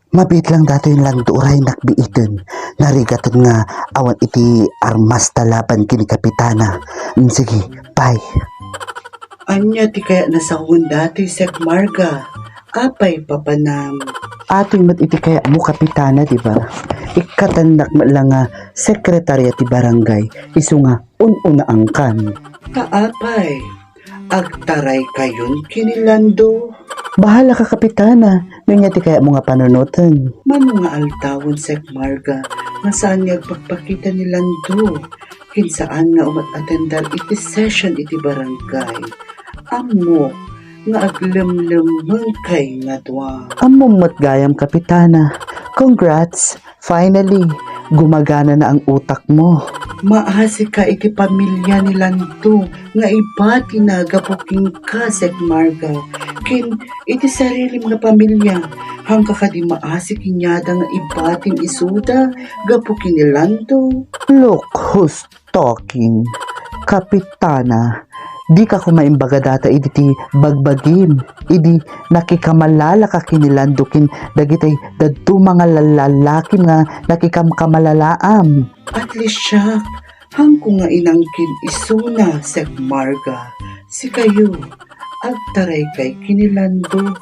Mabit lang dato yung landuray nakbiitin. Narigatod nga awan iti armas talaban kini kapitana. Sige, bye. Anya ti kaya nasahun dati Sek Marga. Apay papanam. Ating mat iti kaya mo kapitana, di ba? Ikatandak lang nga sekretarya ti barangay. Isu nga ununa angkan. Kaapay. Agtaray kayon kinilando. Bahala ka kapitana. Ngayon ti kaya mo nga panunutan. Mano nga altawon Sek Marga. Nga saan niya pagpakita ni Lando. Kinsaan nga umat-atendar iti session iti barangay. Amo nga aglemlemeng kay nga duwa. Among matgayam kapitana. Congrats! Finally, gumagana na ang utak mo. Maasi ka iti pamilya ni Lando nga iba tinagapuking ka Sek Marga. Kin iti sarili nga pamilya hangga ka di maasi kinyada nga ibating isuda gapukin ni Lando. Look who's talking. Kapitana, di ka kumaimbaga data idi ti bagbagim. Idi nakikamalala ka kinilandukin dagitay dadto mga lalalakim nga nakikamkamalalaam. At least siya hangko nga inangkin isuna Sek Marga. Si kayo agtaray kay kinilando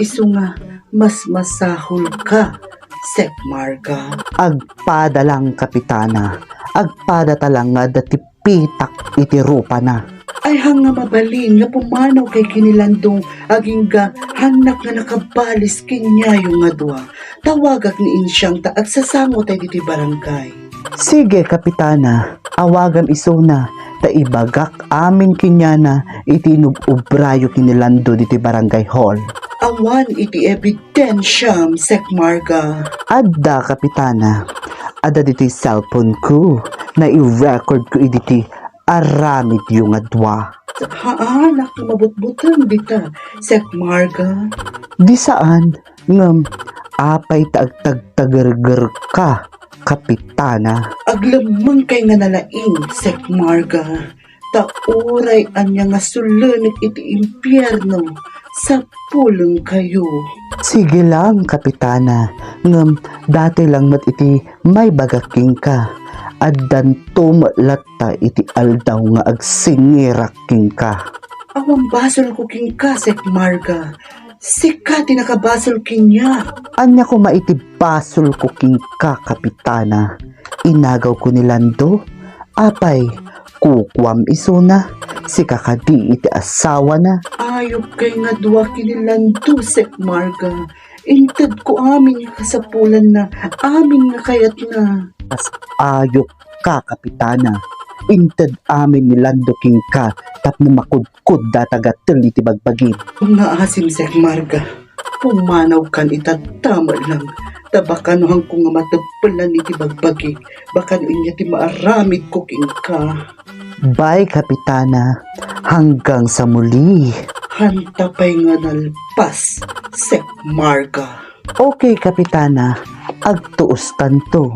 isu nga mas masahol ka Sek Marga. Agpada lang kapitana. Agpada talang nga dati pitak iti rupa na. Ay hanga mabalin nga pumanaw kay kinilandong aging ga hanak nga nakabalis kinyayo nga duwa. Tawagak ni insyang ta at sasango tayo diti barangay. Sige kapitana, awagam isuna, ta ibagak amin kinyana iti inubrayo kinilando diti barangay hall. Awan iti ebidensyam Sek Marga. Adda kapitana, adda diti cellphone ko, na i-record ko iti aramid yung adwa. Haanak na mabutbutan dita Sek Marga. Di saan, ngam, apay taagtagtagargar ka, kapitana. Aglamang kay nga nalaing Sek Marga. Tauray anya nga sulenit iti impyerno sa pulong kayo. Sige lang, kapitana, ngam, dati lang mat iti may bagaking ka. Addan tumalata iti aldaw nga agsingiraking ka. Awang basol ko king ka Sek Marga. Sika tinakabasol kinya. Anya ko maiti basol ko king ka, kapitana. Inagaw ko ni Lando. Apay, kukwam isuna. Si kakadi iti asawa na. Ayok kay nga duwa kinilando Sek Marga. Inted ko amin nga kasapulan na. Amin nga kayat na. As ayok ka, kapitana. Inted amin ni Lando king ka. Tapno makudkud datagatel iti bagbagin. Nga asim Sek Marga. Pumanaw kan itatama lang. Tabakanuhan ko nga matapalan iti bagbagi. Baka inya ti maaramid ko king ka. Bye, kapitana. Hanggang sa muli. Hantapay nga nalpas Sek Marga. Okay, kapitana. Agtuos tanto.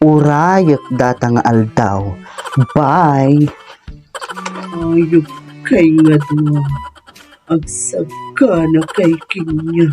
Urayot data nga aldaw. Bye. Ayok kay nga duwa. Agsaga na kay kinya.